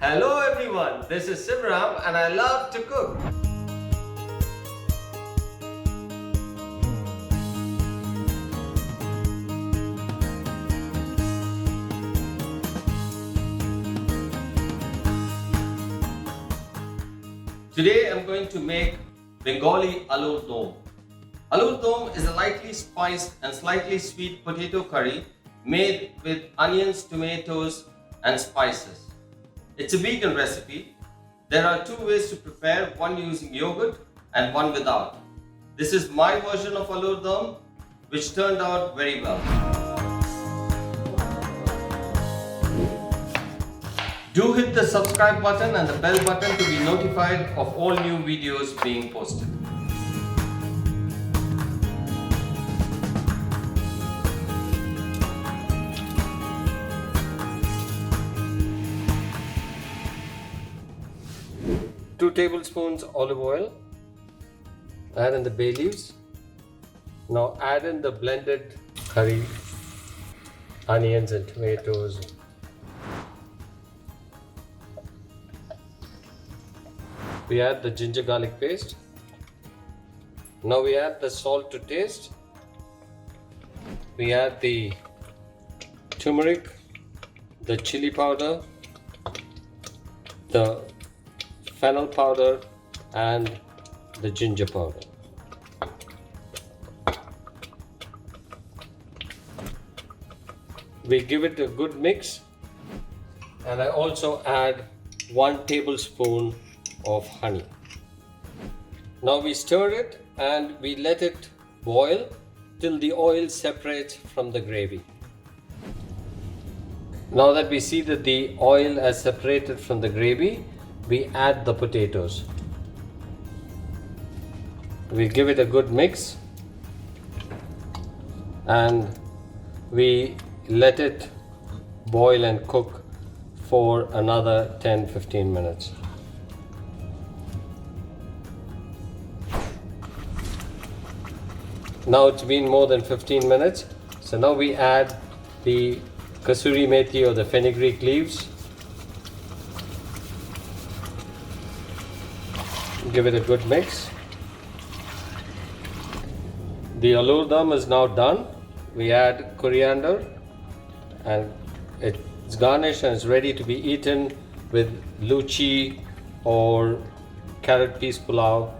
Hello everyone, this is Sivaram and I love to cook. Today I'm going to make Bengali Alur Dom. Alur Dom is a lightly spiced and slightly sweet potato curry made with onions, tomatoes and spices. It's a vegan recipe. There are two ways to prepare, one using yogurt and one without. This is my version of Alur Dom, which turned out very well. Do hit the subscribe button and the bell button to be notified of all new videos being posted. Two tablespoons olive oil. Add in the bay leaves. Now add in the blended curry, onions and tomatoes. We add the ginger garlic paste. Now we add the salt to taste. We add the turmeric, the chili powder, the fennel powder and the ginger powder. We give it a good mix and I also add 1 tablespoon of honey. Now we stir it and we let it boil till the oil separates from the gravy. Now that we see that the oil has separated from the gravy, we add the potatoes. We give it a good mix and we let it boil and cook for another 10-15 minutes. Now it's been more than 15 minutes. So now we add the kasuri methi or the fenugreek leaves. Give it a good mix. The Alur Dum is now done. We add coriander and it's garnished and it's ready to be eaten with luchi or carrot peas pulao